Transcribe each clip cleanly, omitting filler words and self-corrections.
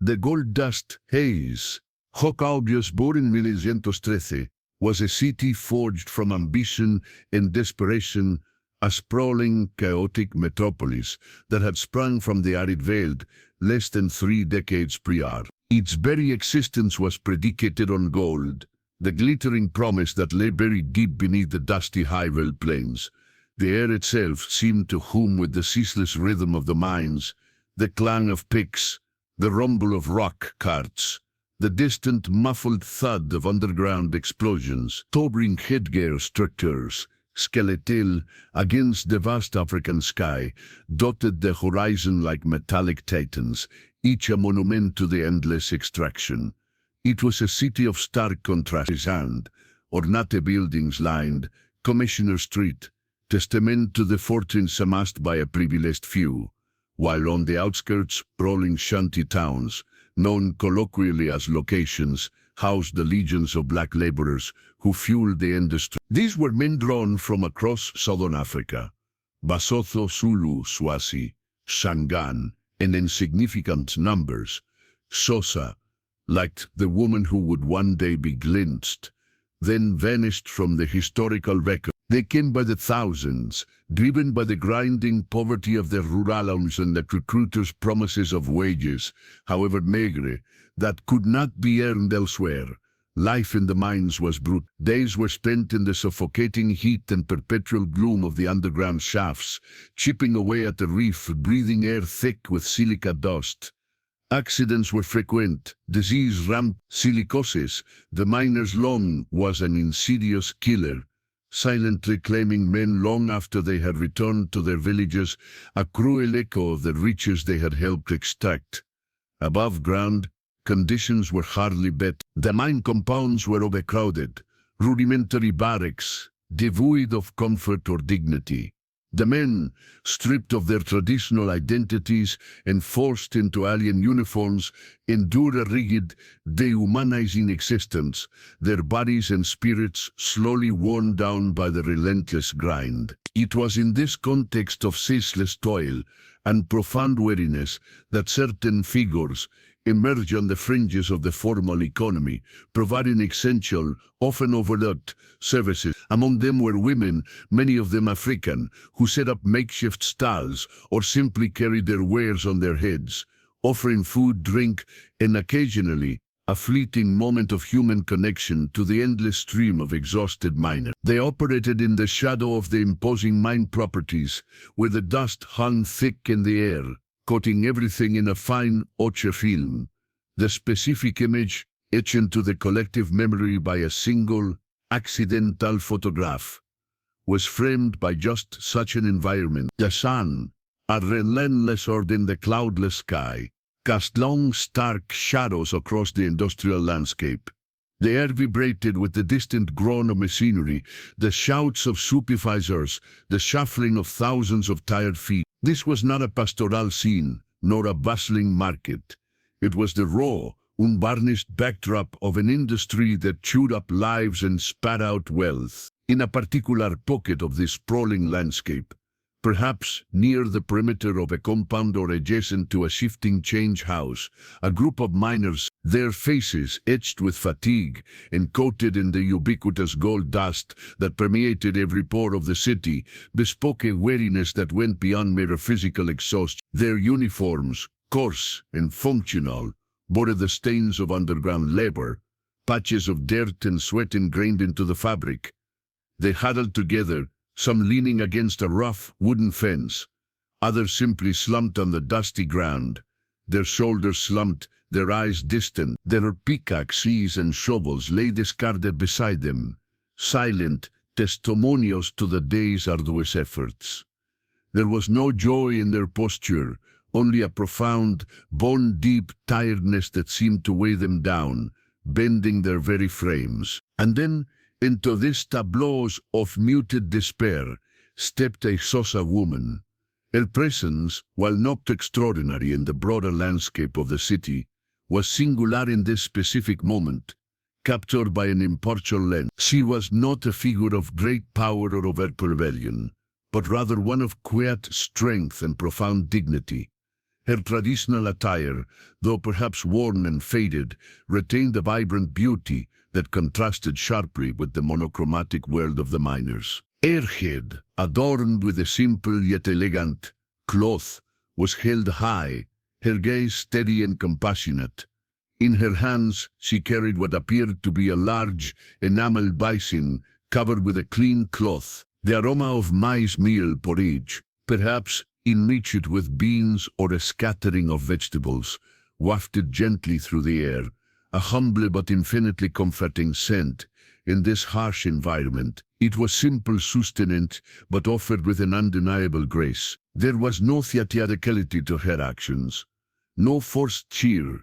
The gold dust haze. Johannesburg in 1913 was a city forged from ambition and desperation, a sprawling, chaotic metropolis that had sprung from the arid veld less than 3 decades prior. Its very existence was predicated on gold, the glittering promise that lay buried deep beneath the dusty high-veld plains. The air itself seemed to hum with the ceaseless rhythm of the mines, the clang of picks, the rumble of rock carts, the distant muffled thud of underground explosions. Towering headgear structures, skeletal against the vast African sky, dotted the horizon like metallic titans, each a monument to the endless extraction. It was a city of stark contrasts, and ornate buildings lined Commissioner Street, testament to the fortunes amassed by a privileged few, while on the outskirts, sprawling shanty towns, known colloquially as locations, housed the legions of black laborers who fueled the industry. These were men drawn from across southern Africa, Basotho, Zulu, Swazi, Shangaan, in insignificant numbers. Xhosa, like the woman who would one day be glimpsed, then vanished from the historical record. They came by the thousands, driven by the grinding poverty of their rural homes and the recruiters' promises of wages, however meagre, that could not be earned elsewhere. Life in the mines was brutal. Days were spent in the suffocating heat and perpetual gloom of the underground shafts, chipping away at the reef, breathing air thick with silica dust. Accidents were frequent, disease rampant. Silicosis, the miners' lung, was an insidious killer, silently claiming men long after they had returned to their villages, a cruel echo of the riches they had helped extract. Above ground, conditions were hardly better. The mine compounds were overcrowded, rudimentary barracks, devoid of comfort or dignity. The men, stripped of their traditional identities and forced into alien uniforms, endure a rigid, dehumanizing existence, their bodies and spirits slowly worn down by the relentless grind. It was in this context of ceaseless toil and profound weariness that certain figures emerge on the fringes of the formal economy, providing essential, often overlooked, services. Among them were women, many of them African, who set up makeshift stalls or simply carried their wares on their heads, offering food, drink, and occasionally a fleeting moment of human connection to the endless stream of exhausted miners. They operated in the shadow of the imposing mine properties, where the dust hung thick in the air, coating everything in a fine ochre film. The specific image, etched into the collective memory by a single, accidental photograph, was framed by just such an environment. The sun, a relentless sword in the cloudless sky, cast long, stark shadows across the industrial landscape. The air vibrated with the distant groan of machinery, the shouts of supervisors, the shuffling of thousands of tired feet. This was not a pastoral scene, nor a bustling market. It was the raw, unvarnished backdrop of an industry that chewed up lives and spat out wealth. In a particular pocket of this sprawling landscape, perhaps near the perimeter of a compound or adjacent to a shifting change house, a group of miners, their faces etched with fatigue and coated in the ubiquitous gold dust that permeated every pore of the city, bespoke a weariness that went beyond mere physical exhaustion. Their uniforms, coarse and functional, bore the stains of underground labor, patches of dirt and sweat ingrained into the fabric. They huddled together, some leaning against a rough wooden fence, others simply slumped on the dusty ground, their shoulders slumped, their eyes distant. Their pickaxes and shovels lay discarded beside them, silent testimonials to the day's arduous efforts. There was no joy in their posture, only a profound, bone-deep tiredness that seemed to weigh them down, bending their very frames. And then, into this tableau of muted despair, stepped a Xhosa woman. Her presence, while not extraordinary in the broader landscape of the city, was singular in this specific moment, captured by an impartial lens. She was not a figure of great power or overt rebellion, but rather one of quiet strength and profound dignity. Her traditional attire, though perhaps worn and faded, retained a vibrant beauty that contrasted sharply with the monochromatic world of the miners. Her head, adorned with a simple yet elegant cloth, was held high, her gaze steady and compassionate. In her hands she carried what appeared to be a large, enameled basin covered with a clean cloth. The aroma of maize meal porridge, perhaps enriched with beans or a scattering of vegetables, wafted gently through the air, a humble but infinitely comforting scent. In this harsh environment, it was simple sustenance, but offered with an undeniable grace. There was no theatricality to her actions, no forced cheer.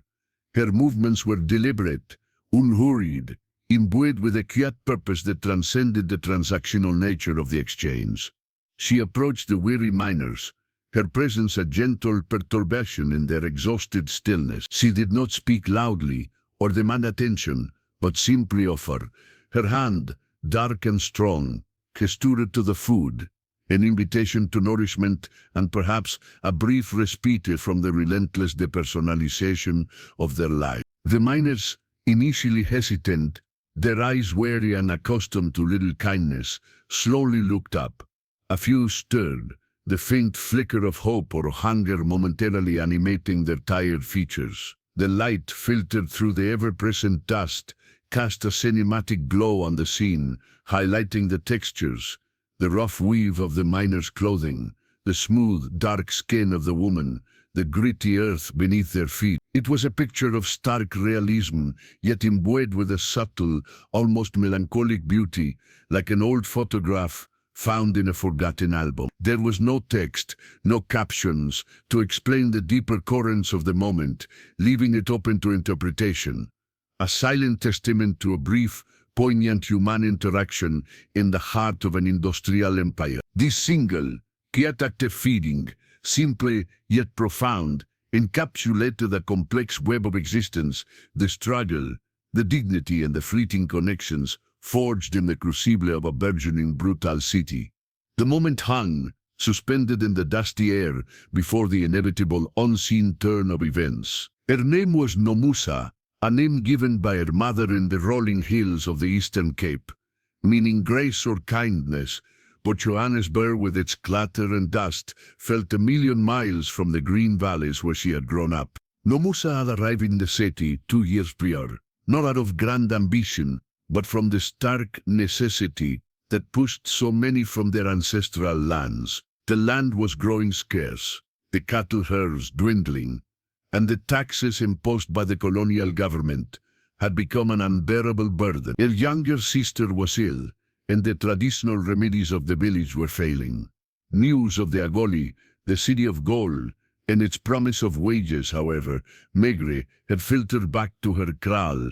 Her movements were deliberate, unhurried, imbued with a quiet purpose that transcended the transactional nature of the exchange. She approached the weary miners, her presence a gentle perturbation in their exhausted stillness. She did not speak loudly or demand attention, but simply offer her hand, dark and strong, gestured to the food, an invitation to nourishment and perhaps a brief respite from the relentless depersonalization of their life. The miners, initially hesitant, their eyes wary and accustomed to little kindness, slowly looked up. A few stirred, the faint flicker of hope or hunger momentarily animating their tired features. The light filtered through the ever-present dust, cast a cinematic glow on the scene, highlighting the textures, the rough weave of the miner's clothing, the smooth, dark skin of the woman, the gritty earth beneath their feet. It was a picture of stark realism, yet imbued with a subtle, almost melancholic beauty, like an old photograph found in a forgotten album. There was no text, no captions, to explain the deeper currents of the moment, leaving it open to interpretation. A silent testament to a brief, poignant human interaction in the heart of an industrial empire. This single, quiet act of feeding, simply yet profound, encapsulated a complex web of existence, the struggle, the dignity and the fleeting connections forged in the crucible of a burgeoning brutal city. The moment hung, suspended in the dusty air, before the inevitable unseen turn of events. Her name was Nomusa, a name given by her mother in the rolling hills of the Eastern Cape, meaning grace or kindness, but Johannesburg with its clatter and dust felt a million miles from the green valleys where she had grown up. Nomusa had arrived in the city 2 years prior, not out of grand ambition, but from the stark necessity that pushed so many from their ancestral lands. The land was growing scarce, the cattle herds dwindling, and the taxes imposed by the colonial government had become an unbearable burden. Her younger sister was ill, and the traditional remedies of the village were failing. News of the Agoli, the city of gold, and its promise of wages, however, meagre, had filtered back to her kraal,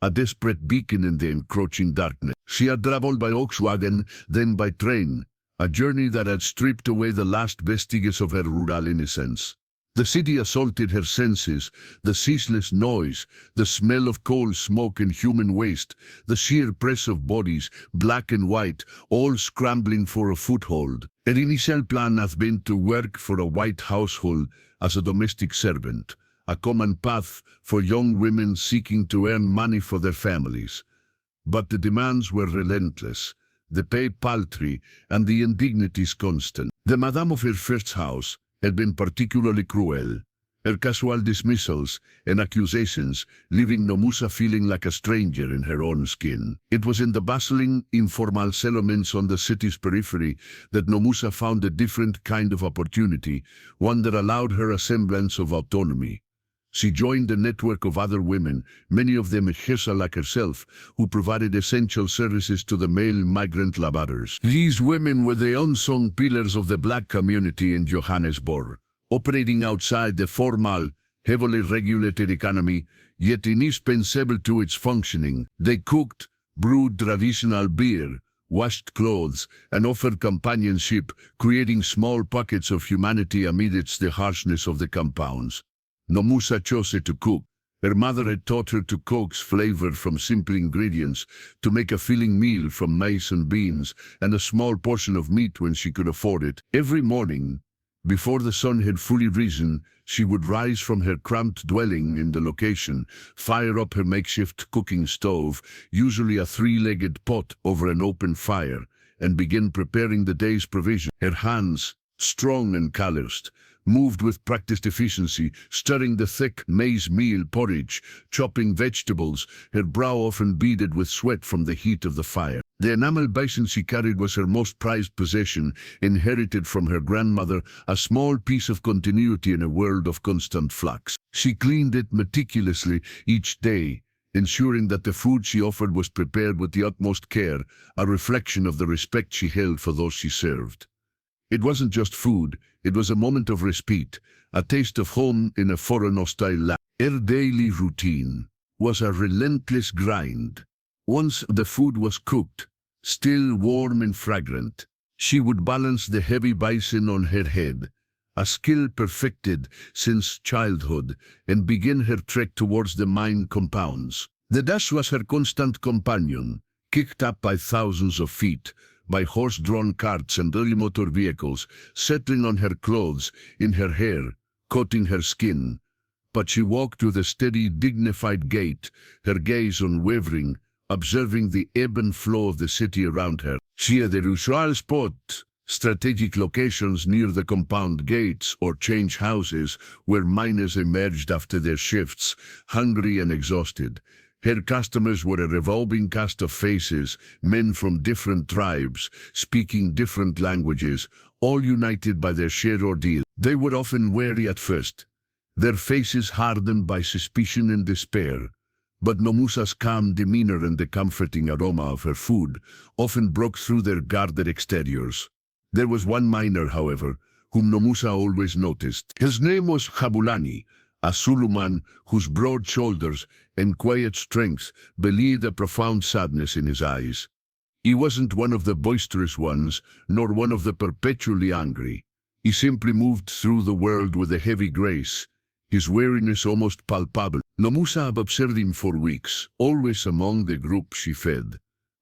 a desperate beacon in the encroaching darkness. She had traveled by Volkswagen, then by train, a journey that had stripped away the last vestiges of her rural innocence. The city assaulted her senses, the ceaseless noise, the smell of coal smoke and human waste, the sheer press of bodies, black and white, all scrambling for a foothold. Her initial plan had been to work for a white household as a domestic servant, a common path for young women seeking to earn money for their families. But the demands were relentless, the pay paltry, and the indignities constant. The madame of her first house had been particularly cruel, her casual dismissals and accusations leaving Nomusa feeling like a stranger in her own skin. It was in the bustling, informal settlements on the city's periphery that Nomusa found a different kind of opportunity, one that allowed her a semblance of autonomy. She joined a network of other women, many of them Xhosa like herself, who provided essential services to the male migrant laborers. These women were the unsung pillars of the black community in Johannesburg, operating outside the formal, heavily regulated economy, yet indispensable to its functioning. They cooked, brewed traditional beer, washed clothes, and offered companionship, creating small pockets of humanity amidst the harshness of the compounds. Nomusa chose to cook. Her mother had taught her to coax flavor from simple ingredients, to make a filling meal from maize and beans, and a small portion of meat when she could afford it. Every morning, Before the sun had fully risen, she would rise from her cramped dwelling in the location, fire up her makeshift cooking stove, usually a three-legged pot over an open fire, and begin preparing the day's provision. Her hands, strong and calloused, moved with practiced efficiency, stirring the thick maize meal porridge, chopping vegetables, her brow often beaded with sweat from the heat of the fire. The enamel basin she carried was her most prized possession, inherited from her grandmother, a small piece of continuity in a world of constant flux. She cleaned it meticulously each day, ensuring that the food she offered was prepared with the utmost care, a reflection of the respect she held for those she served. It wasn't just food, it was a moment of respite, a taste of home in a foreign hostile land. Her daily routine was a relentless grind. Once the food was cooked, still warm and fragrant, she would balance the heavy basin on her head, a skill perfected since childhood, and begin her trek towards the mine compounds. The dash was her constant companion, kicked up by thousands of feet, by horse-drawn carts and early motor vehicles, settling on her clothes, in her hair, coating her skin. But she walked with a steady, dignified gait, her gaze unwavering, observing the ebb and flow of the city around her. She had the usual spot, strategic locations near the compound gates or change houses where miners emerged after their shifts, hungry and exhausted. Her customers were a revolving cast of faces, men from different tribes, speaking different languages, all united by their shared ordeal. They were often wary at first, their faces hardened by suspicion and despair. But Nomusa's calm demeanor and the comforting aroma of her food often broke through their guarded exteriors. There was one miner, however, whom Nomusa always noticed. His name was Jabulani, a Zulu man whose broad shoulders and quiet strength belied a profound sadness in his eyes. He wasn't one of the boisterous ones, nor one of the perpetually angry. He simply moved through the world with a heavy grace, his weariness almost palpable. Nomusa had observed him for weeks, always among the group she fed,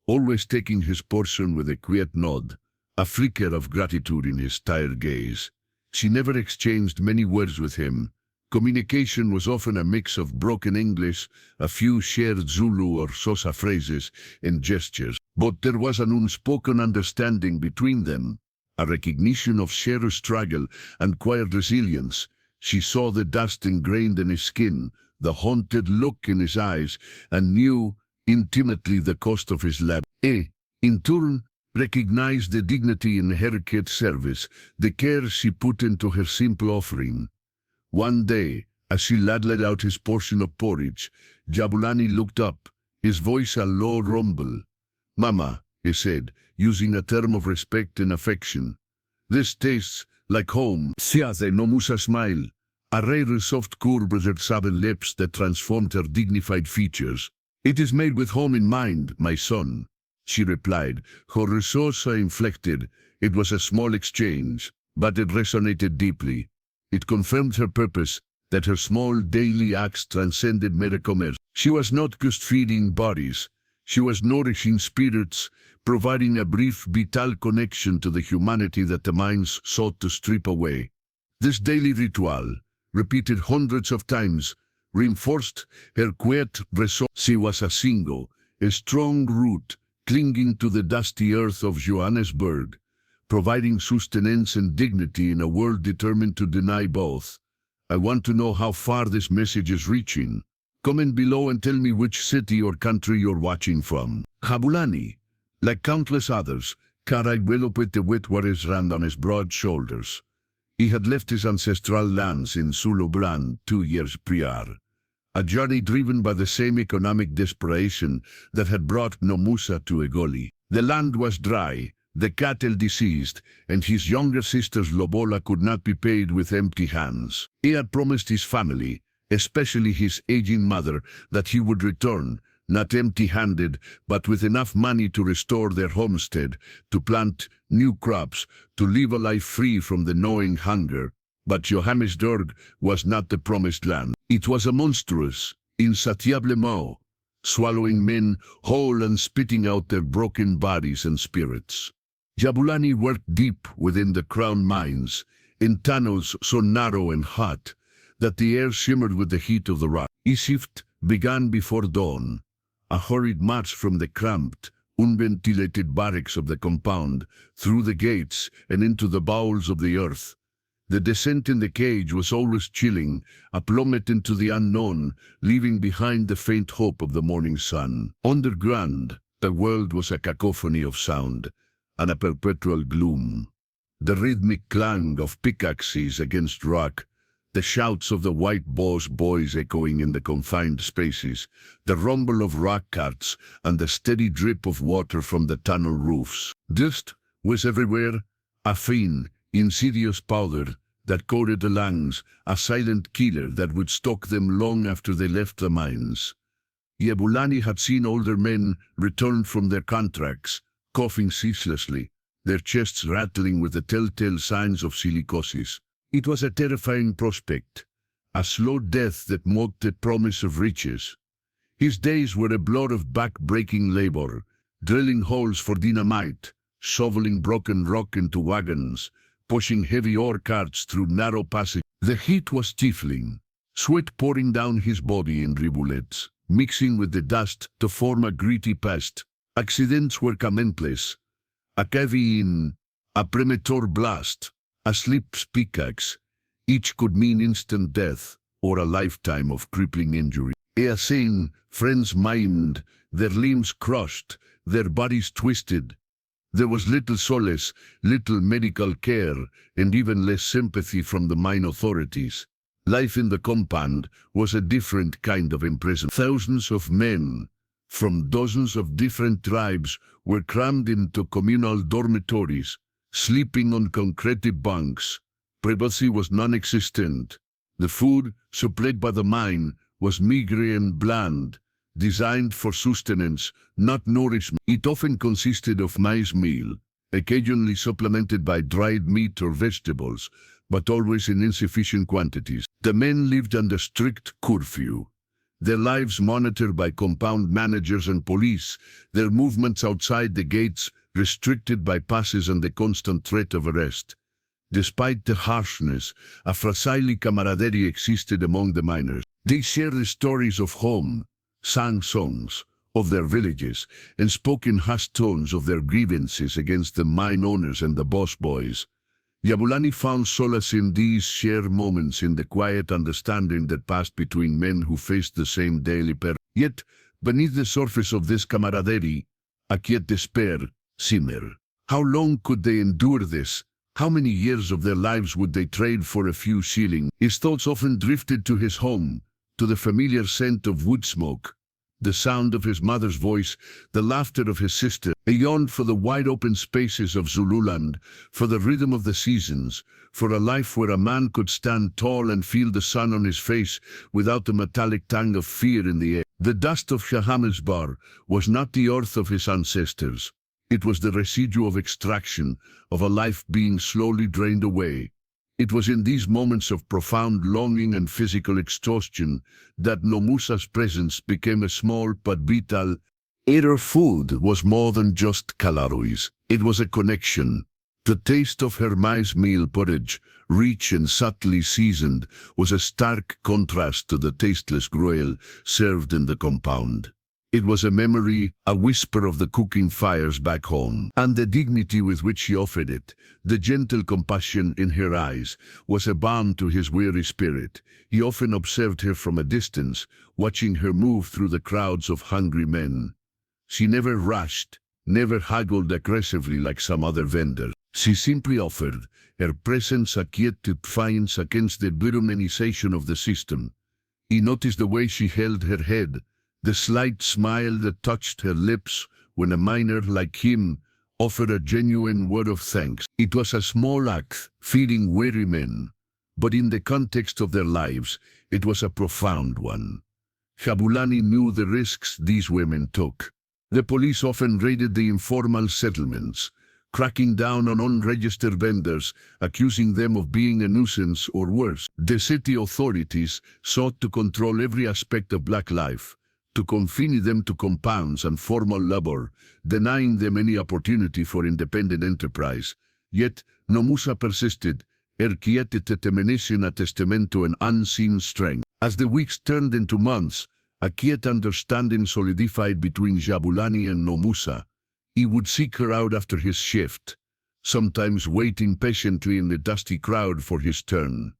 always taking his portion with a quiet nod, a flicker of gratitude in his tired gaze. She never exchanged many words with him. Communication was often a mix of broken English, a few shared Zulu or Xhosa phrases and gestures. But there was an unspoken understanding between them, a recognition of shared struggle and quiet resilience. She saw the dust ingrained in his skin, the haunted look in his eyes, and knew intimately the cost of his labor. In turn, recognized the dignity in her kid's service, the care she put into her simple offering. One day, as she ladled out his portion of porridge, Jabulani looked up, his voice a low rumble. "Mama," he said, using a term of respect and affection. "This tastes like home." Siaze Nomusa smiled, a rare soft curve with her southern lips that transformed her dignified features. "It is made with home in mind, my son," she replied, her Xhosa inflected. It was a small exchange, but it resonated deeply. It confirmed her purpose, that her small daily acts transcended mere commerce. She was not just feeding bodies, she was nourishing spirits, providing a brief vital connection to the humanity that the mines sought to strip away. This daily ritual, repeated hundreds of times, reinforced her quiet resolve. She was a single, a strong root, clinging to the dusty earth of Johannesburg, providing sustenance and dignity in a world determined to deny both. I want to know how far this message is reaching. Comment below and tell me which city or country you're watching from. Jabulani, like countless others, carried well with the wit warrior's rand on his broad shoulders. He had left his ancestral lands in Zululand 2 years prior, a journey driven by the same economic desperation that had brought Nomusa to Egoli. The land was dry, the cattle diseased, and his younger sister's lobola could not be paid with empty hands. He had promised his family, especially his aging mother, that he would return, not empty-handed, but with enough money to restore their homestead, to plant new crops, to live a life free from the gnawing hunger. But Johannesburg was not the promised land. It was a monstrous, insatiable maw, swallowing men whole and spitting out their broken bodies and spirits. Jabulani worked deep within the crown mines, in tunnels so narrow and hot that the air shimmered with the heat of the rock. His shift began before dawn, a hurried march from the cramped, unventilated barracks of the compound, through the gates and into the bowels of the earth. The descent in the cage was always chilling, a plummet into the unknown, leaving behind the faint hope of the morning sun. Underground, the world was a cacophony of sound, and a perpetual gloom. The rhythmic clang of pickaxes against rock, the shouts of the white boys echoing in the confined spaces, the rumble of rock carts, and the steady drip of water from the tunnel roofs. Dust was everywhere, a thin, insidious powder that coated the lungs, a silent killer that would stalk them long after they left the mines. Jabulani had seen older men return from their contracts, coughing ceaselessly, their chests rattling with the telltale signs of silicosis. It was a terrifying prospect, a slow death that mocked the promise of riches. His days were a blur of back-breaking labor, drilling holes for dynamite, shoveling broken rock into wagons, pushing heavy ore carts through narrow passages. The heat was stifling, sweat pouring down his body in rivulets, mixing with the dust to form a gritty pest. Accidents were commonplace. A cave-in, a premature blast, a slip's pickaxe, each could mean instant death or a lifetime of crippling injury. Easin, friends maimed, their limbs crushed, their bodies twisted. There was little solace, little medical care, and even less sympathy from the mine authorities. Life in the compound was a different kind of imprisonment. Thousands of men, from dozens of different tribes, were crammed into communal dormitories, sleeping on concrete bunks. Privacy was non-existent. The food, supplied by the mine, was meager and bland, designed for sustenance, not nourishment. It often consisted of maize meal, occasionally supplemented by dried meat or vegetables, but always in insufficient quantities. The men lived under strict curfew, their lives monitored by compound managers and police, their movements outside the gates restricted by passes and the constant threat of arrest. Despite the harshness, a facile camaraderie existed among the miners. They shared the stories of home, sang songs of their villages, and spoke in hushed tones of their grievances against the mine owners and the boss boys. Jabulani found solace in these shared moments, in the quiet understanding that passed between men who faced the same daily peril. Yet, beneath the surface of this camaraderie, a quiet despair simmered. How long could they endure this? How many years of their lives would they trade for a few shillings? His thoughts often drifted to his home, to the familiar scent of wood smoke, the sound of his mother's voice, the laughter of his sister. He yearned for the wide-open spaces of Zululand, for the rhythm of the seasons, for a life where a man could stand tall and feel the sun on his face without the metallic tang of fear in the air. The dust of Johannesburg was not the earth of his ancestors. It was the residue of extraction, of a life being slowly drained away. It was in these moments of profound longing and physical exhaustion that Nomusa's presence became a small but vital. Her food was more than just calories. It was a connection. The taste of her maize meal porridge, rich and subtly seasoned, was a stark contrast to the tasteless gruel served in the compound. It was a memory, a whisper of the cooking fires back home. And the dignity with which she offered it, the gentle compassion in her eyes, was a balm to his weary spirit. He often observed her from a distance, watching her move through the crowds of hungry men. She never rushed, never haggled aggressively like some other vendor. She simply offered, her presence a quiet defiance against the bureaucratization of the system. He noticed the way she held her head, the slight smile that touched her lips when a miner like him offered a genuine word of thanks. It was a small act, feeding weary men, but in the context of their lives, it was a profound one. Jabulani knew the risks these women took. The police often raided the informal settlements, cracking down on unregistered vendors, accusing them of being a nuisance or worse. The city authorities sought to control every aspect of black life, to confine them to compounds and formal labor, denying them any opportunity for independent enterprise. Yet, Nomusa persisted, quiete determination a testamento an unseen strength. As the weeks turned into months, a quiet understanding solidified between Jabulani and Nomusa. He would seek her out after his shift, sometimes waiting patiently in the dusty crowd for his turn.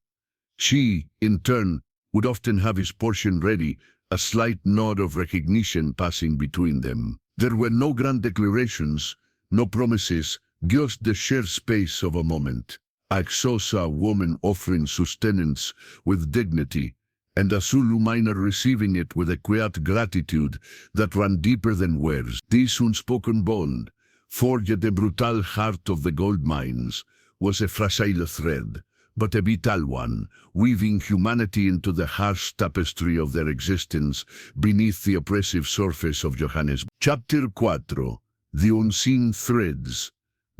She, in turn, would often have his portion ready, a slight nod of recognition passing between them. There were no grand declarations, no promises, just the shared space of a moment. A Xhosa woman offering sustenance with dignity, and a Zulu miner receiving it with a quiet gratitude that ran deeper than words. This unspoken bond, forged at the brutal heart of the gold mines, was a fragile thread, but a vital one, weaving humanity into the harsh tapestry of their existence beneath the oppressive surface of Johannesburg. Chapter 4. The Unseen Threads.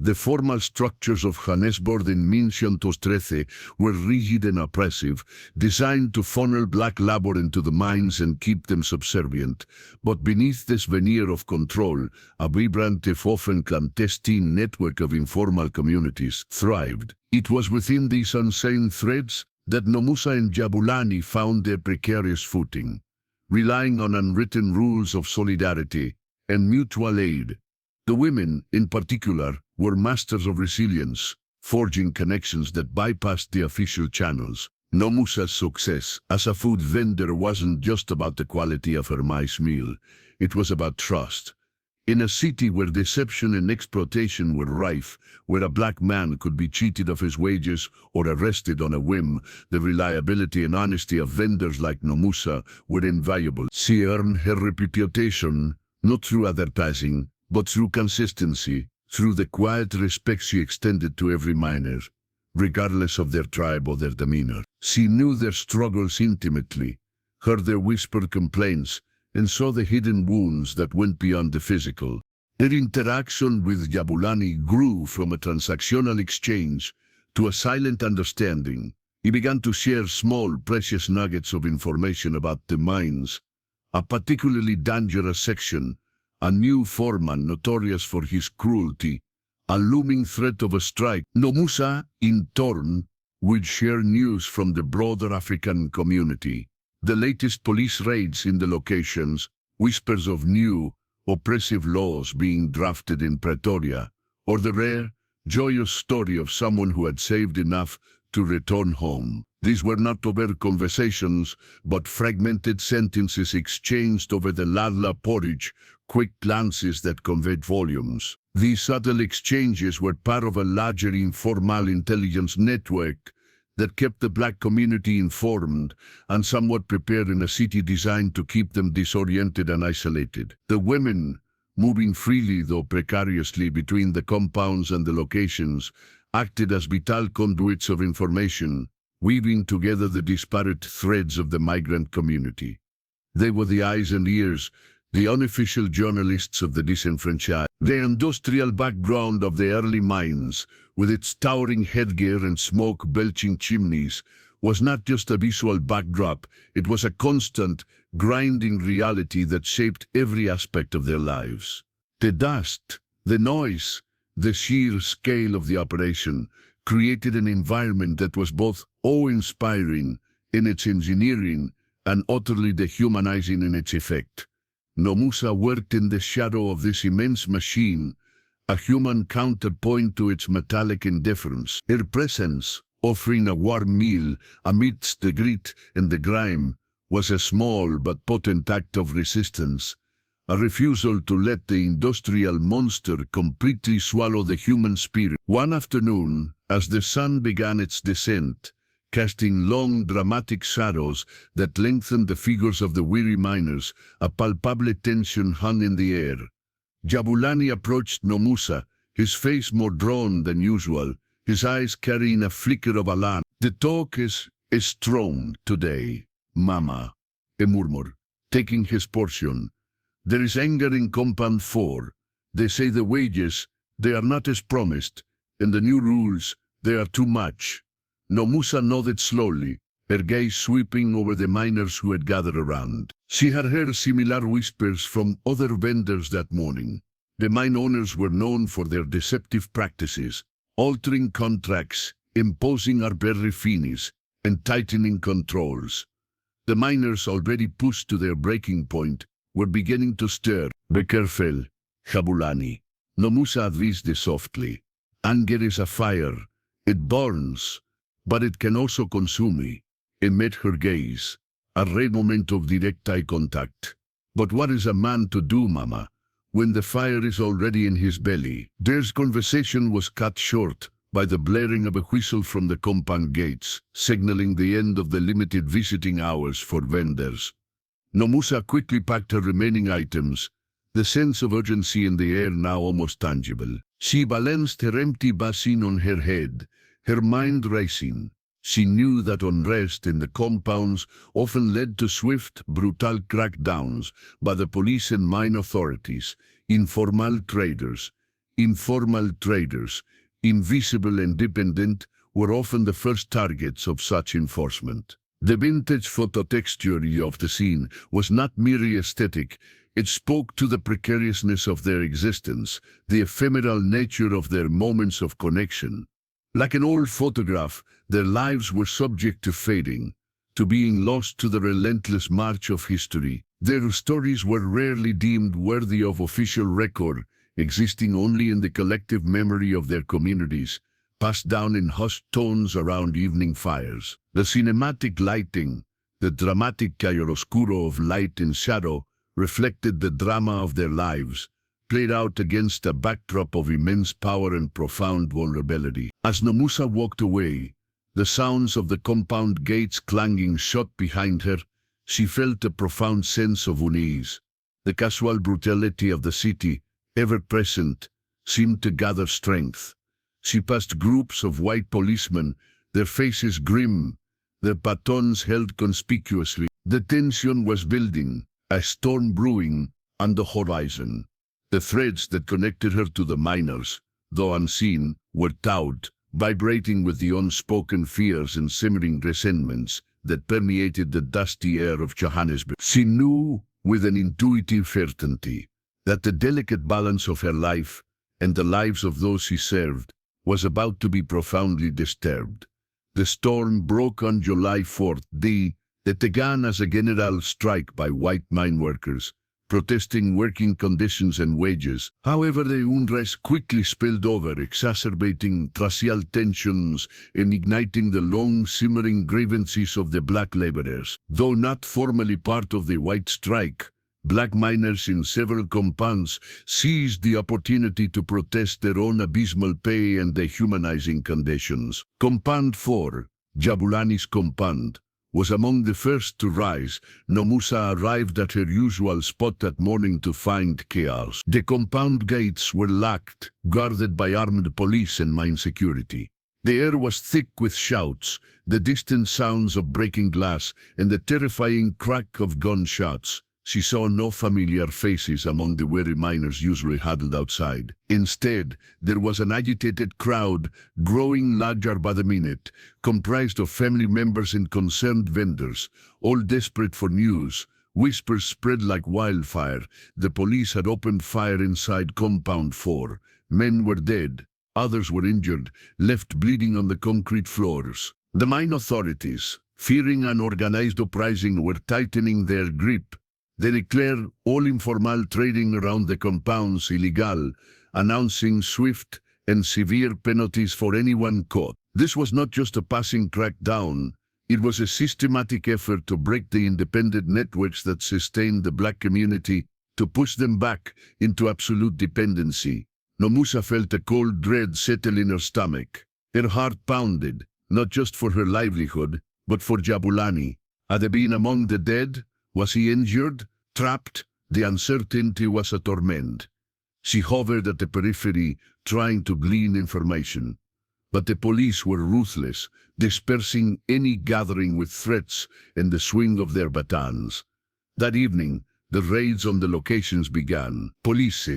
The formal structures of Johannesburg in 1913 were rigid and oppressive, designed to funnel black labor into the mines and keep them subservient. But beneath this veneer of control, a vibrant, if often clandestine network of informal communities thrived. It was within these unseen threads that Nomusa and Jabulani found their precarious footing, relying on unwritten rules of solidarity and mutual aid. The women, in particular, were masters of resilience, forging connections that bypassed the official channels. Nomusa's success as a food vendor wasn't just about the quality of her maize meal, it was about trust. In a city where deception and exploitation were rife, where a black man could be cheated of his wages or arrested on a whim, the reliability and honesty of vendors like Nomusa were invaluable. She earned her reputation not through advertising, but through consistency, through the quiet respect she extended to every miner, regardless of their tribe or their demeanor. She knew their struggles intimately, heard their whispered complaints, and saw the hidden wounds that went beyond the physical. Their interaction with Jabulani grew from a transactional exchange to a silent understanding. He began to share small, precious nuggets of information about the mines, a particularly dangerous section, a new foreman notorious for his cruelty, a looming threat of a strike. Nomusa, in turn, would share news from the broader African community, the latest police raids in the locations, whispers of new, oppressive laws being drafted in Pretoria, or the rare, joyous story of someone who had saved enough to return home. These were not overt conversations, but fragmented sentences exchanged over the ladla porridge, quick glances that conveyed volumes. These subtle exchanges were part of a larger informal intelligence network that kept the black community informed and somewhat prepared in a city designed to keep them disoriented and isolated. The women, moving freely though precariously between the compounds and the locations, acted as vital conduits of information, weaving together the disparate threads of the migrant community. They were the eyes and ears, the unofficial journalists of the disenfranchised. The industrial background of the early mines, with its towering headgear and smoke-belching chimneys, was not just a visual backdrop, it was a constant, grinding reality that shaped every aspect of their lives. The dust, the noise, the sheer scale of the operation created an environment that was both awe-inspiring in its engineering and utterly dehumanizing in its effect. Nomusa worked in the shadow of this immense machine, a human counterpoint to its metallic indifference. Her presence, offering a warm meal amidst the grit and the grime, was a small but potent act of resistance, a refusal to let the industrial monster completely swallow the human spirit. One afternoon, as the sun began its descent, casting long, dramatic shadows that lengthened the figures of the weary miners, a palpable tension hung in the air. Jabulani approached Nomusa, his face more drawn than usual, his eyes carrying a flicker of alarm. "The talk is strong today, Mama," he murmured, taking his portion. "There is anger in Compound 4. They say the wages, they are not as promised, and the new rules, they are too much." Nomusa nodded slowly, her gaze sweeping over the miners who had gathered around. She had heard similar whispers from other vendors that morning. The mine owners were known for their deceptive practices, altering contracts, imposing arbitrary fees and tightening controls. The miners, already pushed to their breaking point, were beginning to stir. "Be careful, Jabulani," Nomusa advised softly. "Anger is a fire. It burns, but it can also consume me." It met her gaze, a rare moment of direct eye contact. "But what is a man to do, Mama, when the fire is already in his belly?" Their conversation was cut short by the blaring of a whistle from the compound gates, signaling the end of the limited visiting hours for vendors. Nomusa quickly packed her remaining items, the sense of urgency in the air now almost tangible. She balanced her empty basin on her head, her mind racing. She knew that unrest in the compounds often led to swift, brutal crackdowns by the police and mine authorities. Informal traders, invisible and dependent, were often the first targets of such enforcement. The vintage phototexture of the scene was not merely aesthetic. It spoke to the precariousness of their existence, the ephemeral nature of their moments of connection. Like an old photograph, their lives were subject to fading, to being lost to the relentless march of history. Their stories were rarely deemed worthy of official record, existing only in the collective memory of their communities, passed down in hushed tones around evening fires. The cinematic lighting, the dramatic chiaroscuro of light and shadow, reflected the drama of their lives, played out against a backdrop of immense power and profound vulnerability. As Nomusa walked away, the sounds of the compound gates clanging shut behind her, she felt a profound sense of unease. The casual brutality of the city, ever present, seemed to gather strength. She passed groups of white policemen, their faces grim, their batons held conspicuously. The tension was building, a storm brewing on the horizon. The threads that connected her to the miners, though unseen, were taut, vibrating with the unspoken fears and simmering resentments that permeated the dusty air of Johannesburg. She knew, with an intuitive certainty, that the delicate balance of her life and the lives of those she served was about to be profoundly disturbed. The storm broke on July 4th, that began as a general strike by white mine workers, protesting working conditions and wages. However, the unrest quickly spilled over, exacerbating racial tensions and igniting the long simmering grievances of the black laborers. Though not formally part of the white strike, black miners in several compounds seized the opportunity to protest their own abysmal pay and dehumanizing conditions. Compound 4, Jabulani's compound, was among the first to rise. Nomusa arrived at her usual spot that morning to find chaos. The compound gates were locked, guarded by armed police and mine security. The air was thick with shouts, the distant sounds of breaking glass, and the terrifying crack of gunshots. She saw no familiar faces among the weary miners usually huddled outside. Instead, there was an agitated crowd, growing larger by the minute, comprised of family members and concerned vendors, all desperate for news. Whispers spread like wildfire. The police had opened fire inside Compound 4. Men were dead, others were injured, left bleeding on the concrete floors. The mine authorities, fearing an organized uprising, were tightening their grip. They declared all informal trading around the compounds illegal, announcing swift and severe penalties for anyone caught. This was not just a passing crackdown, it was a systematic effort to break the independent networks that sustained the black community, to push them back into absolute dependency. Nomusa felt a cold dread settle in her stomach. Her heart pounded, not just for her livelihood, but for Jabulani. Had he been among the dead? Was he injured? Trapped? The uncertainty was a torment. She hovered at the periphery, trying to glean information. But the police were ruthless, dispersing any gathering with threats and the swing of their batons. That evening, the raids on the locations began. Police,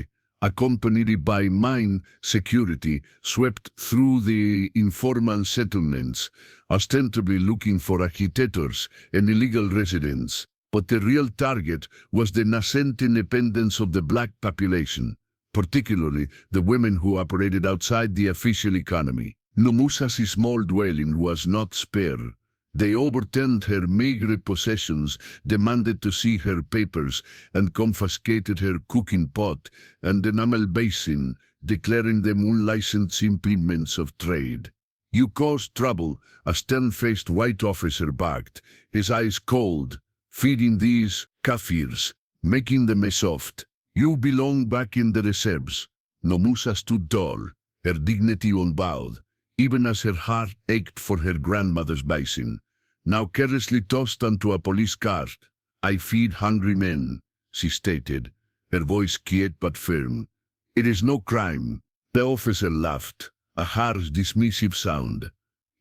accompanied by mine security, swept through the informal settlements, ostensibly looking for agitators and illegal residents. But the real target was the nascent independence of the black population, particularly the women who operated outside the official economy. Nomusa's small dwelling was not spared. They overturned her meagre possessions, demanded to see her papers, and confiscated her cooking pot and enamel basin, declaring them unlicensed implements of trade. "You caused trouble," a stern-faced white officer barked, his eyes cold, "feeding these Kafirs, making them a soft. You belong back in the reserves." Nomusa stood tall, her dignity unbowed, even as her heart ached for her grandmother's basin, now carelessly tossed onto a police cart. "I feed hungry men," she stated, her voice quiet but firm. "It is no crime." The officer laughed, a harsh, dismissive sound.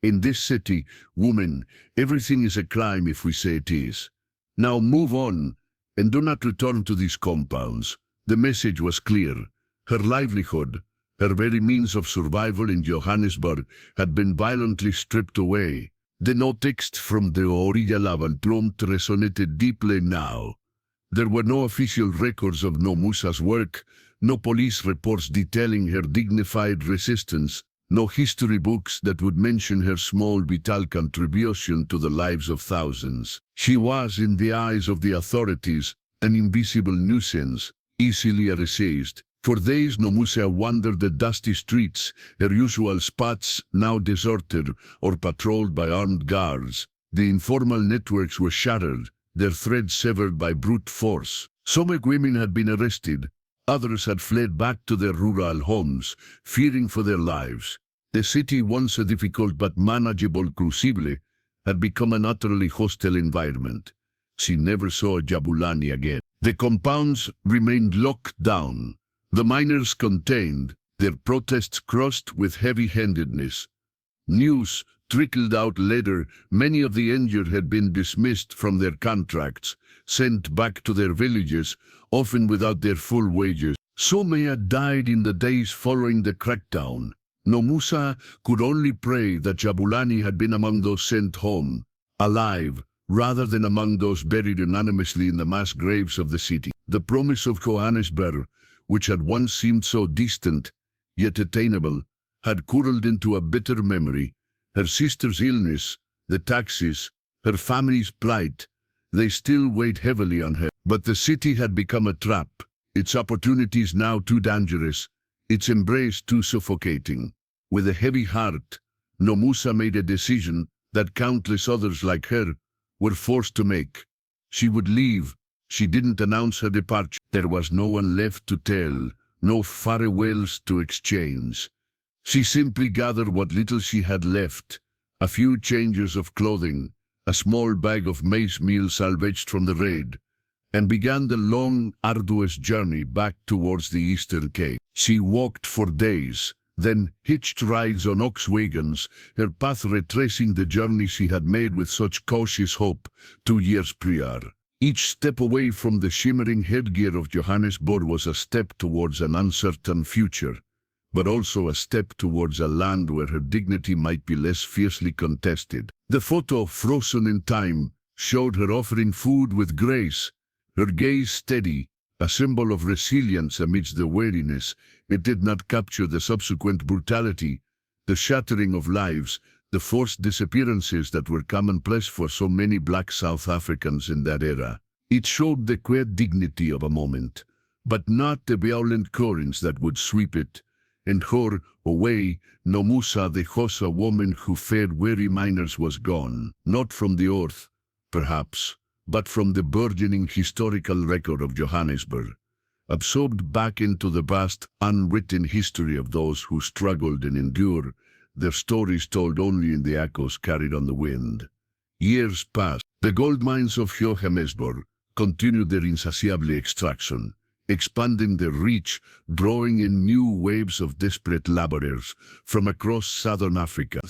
"In this city, woman, everything is a crime if we say it is. Now move on, and do not return to these compounds." The message was clear. Her livelihood, her very means of survival in Johannesburg, had been violently stripped away. The no text from the Orilla prompt resonated deeply now. There were no official records of Nomusa's work, no police reports detailing her dignified resistance, no history books that would mention her small vital contribution to the lives of thousands. She was, in the eyes of the authorities, an invisible nuisance, easily erased. For days Nomusa wandered the dusty streets, her usual spots now deserted or patrolled by armed guards. The informal networks were shattered, their threads severed by brute force. Some women had been arrested, others had fled back to their rural homes, fearing for their lives. The city, once a difficult but manageable crucible, had become an utterly hostile environment. She never saw Jabulani again. The compounds remained locked down, the miners contained, their protests crushed with heavy-handedness. News trickled out later. Many of the injured had been dismissed from their contracts, sent back to their villages, often without their full wages. Some had died in the days following the crackdown. Nomusa could only pray that Jabulani had been among those sent home, alive, rather than among those buried anonymously in the mass graves of the city. The promise of Johannesburg, which had once seemed so distant, yet attainable, had cooled into a bitter memory. Her sister's illness, the taxes, her family's plight, they still weighed heavily on her. But the city had become a trap, its opportunities now too dangerous, its embrace too suffocating. With a heavy heart, Nomusa made a decision that countless others like her were forced to make. She would leave. She didn't announce her departure. There was no one left to tell, no farewells to exchange. She simply gathered what little she had left, a few changes of clothing, a small bag of maize meal salvaged from the raid, and began the long, arduous journey back towards the Eastern Cape. She walked for days, then hitched rides on ox wagons, her path retracing the journey she had made with such cautious hope 2 years prior. Each step away from the shimmering headgear of Johannesburg was a step towards an uncertain future, but also a step towards a land where her dignity might be less fiercely contested. The photo, frozen in time, showed her offering food with grace, her gaze steady, a symbol of resilience amidst the weariness. It did not capture the subsequent brutality, the shattering of lives, the forced disappearances that were commonplace for so many black South Africans in that era. It showed the quiet dignity of a moment, but not the violent currents that would sweep it. And her, away, Nomusa, the Xhosa woman who fed weary miners, was gone, not from the earth, perhaps, but from the burgeoning historical record of Johannesburg, absorbed back into the vast, unwritten history of those who struggled and endured, their stories told only in the echoes carried on the wind. Years passed. The gold mines of Johannesburg continued their insatiable extraction, expanding their reach, drawing in new waves of desperate laborers from across southern Africa.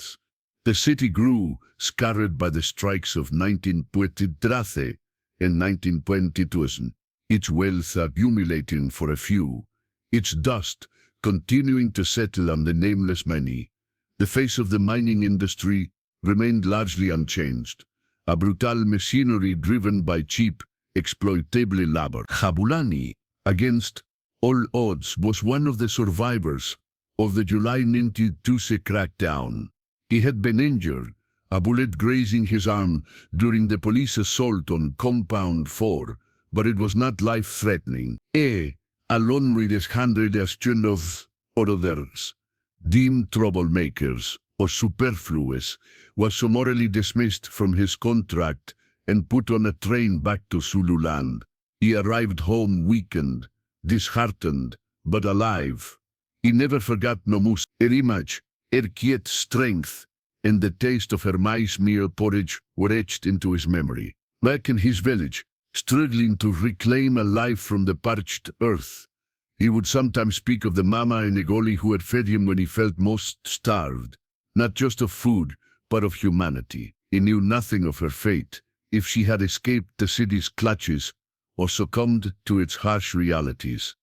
The city grew, scarred by the strikes of 1923 and 1922, its wealth accumulating for a few, its dust continuing to settle on the nameless many. The face of the mining industry remained largely unchanged, a brutal machinery driven by cheap, exploitable labor. Jabulani, against all odds, was one of the survivors, of the July 92 crackdown. He had been injured, a bullet grazing his arm during the police assault on Compound 4, but it was not life-threatening. Along with his hundred of others, deemed troublemakers or superfluous, was summarily dismissed from his contract and put on a train back to Zululand. He arrived home weakened, disheartened, but alive. He never forgot Nomusa. Her image, her quiet strength, and the taste of her maize meal porridge were etched into his memory. Back in his village, struggling to reclaim a life from the parched earth, he would sometimes speak of the mama and Egoli who had fed him when he felt most starved, not just of food, but of humanity. He knew nothing of her fate, if she had escaped the city's clutches or succumbed to its harsh realities.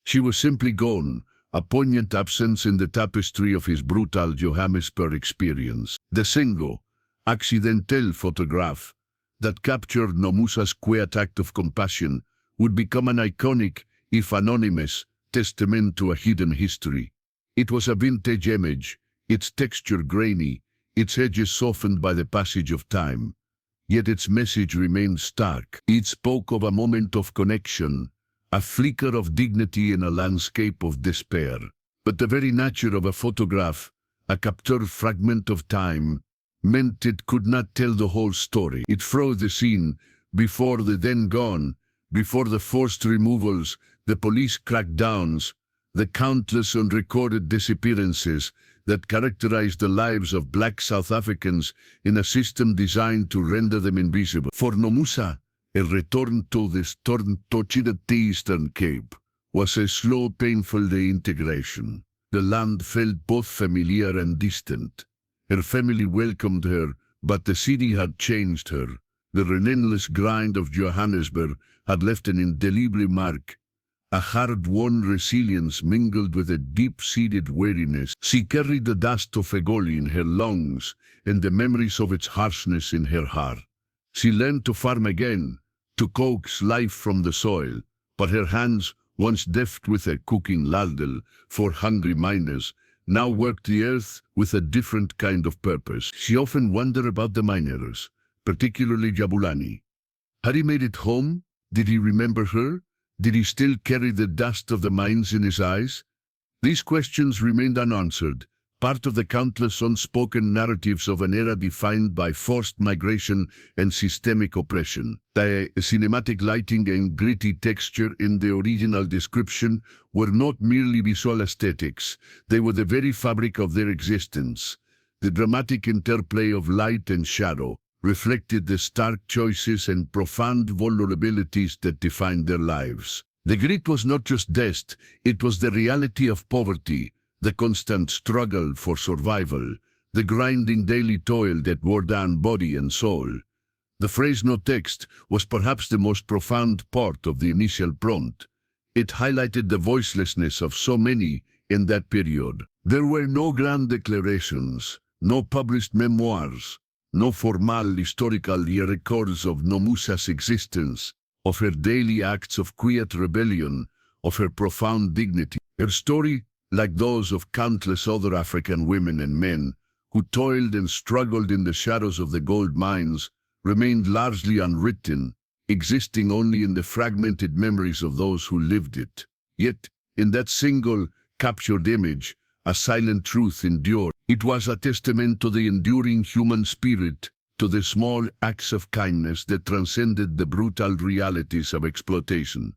She was simply gone, a poignant absence in the tapestry of his brutal Johannesburg experience. The single, accidental photograph that captured Nomusa's quiet act of compassion would become an iconic, if anonymous, testament to a hidden history. It was a vintage image, its texture grainy, its edges softened by the passage of time. Yet its message remained stark. It spoke of a moment of connection, a flicker of dignity in a landscape of despair. But the very nature of a photograph, a captured fragment of time, meant it could not tell the whole story. It froze the scene, before the then gone, before the forced removals, the police crackdowns, the countless unrecorded disappearances that characterized the lives of black South Africans in a system designed to render them invisible. For Nomusa, a return to this torn-touched Eastern Cape was a slow, painful reintegration. The land felt both familiar and distant. Her family welcomed her, but the city had changed her. The relentless grind of Johannesburg had left an indelible mark, a hard-won resilience mingled with a deep-seated weariness. She carried the dust of Egoli in her lungs and the memories of its harshness in her heart. She learned to farm again, to coax life from the soil, but her hands, once deft with a cooking ladle for hungry miners, now worked the earth with a different kind of purpose. She often wondered about the miners, particularly Jabulani. Had he made it home? Did he remember her? Did he still carry the dust of the mines in his eyes? These questions remained unanswered, part of the countless unspoken narratives of an era defined by forced migration and systemic oppression. The cinematic lighting and gritty texture in the original description were not merely visual aesthetics, they were the very fabric of their existence. The dramatic interplay of light and shadow reflected the stark choices and profound vulnerabilities that defined their lives. The grit was not just dust, it was the reality of poverty, the constant struggle for survival, the grinding daily toil that wore down body and soul. The phrase "no text" was perhaps the most profound part of the initial prompt. It highlighted the voicelessness of so many in that period. There were no grand declarations, no published memoirs, no formal historical records of Nomusa's existence, of her daily acts of quiet rebellion, of her profound dignity. Her story, like those of countless other African women and men who toiled and struggled in the shadows of the gold mines, remained largely unwritten, existing only in the fragmented memories of those who lived it. Yet, in that single, captured image, a silent truth endured. It was a testament to the enduring human spirit, to the small acts of kindness that transcended the brutal realities of exploitation.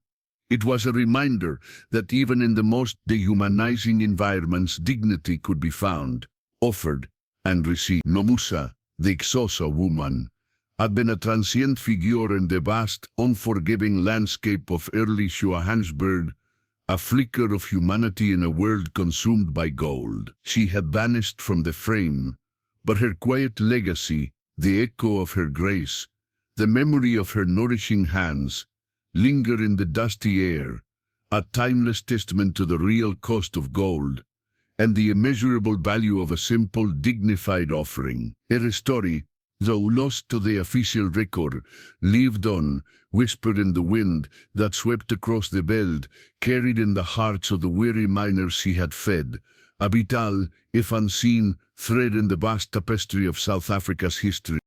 It was a reminder that even in the most dehumanizing environments, dignity could be found, offered, and received. Nomusa, the Xhosa Woman, had been a transient figure in the vast, unforgiving landscape of early Johannesburg, a flicker of humanity in a world consumed by gold. She had vanished from the frame, but her quiet legacy, the echo of her grace, the memory of her nourishing hands, linger in the dusty air, a timeless testament to the real cost of gold and the immeasurable value of a simple, dignified offering. Her story, though lost to the official record, lived on, whispered in the wind that swept across the veld, carried in the hearts of the weary miners she had fed, a vital, if unseen, thread in the vast tapestry of South Africa's history.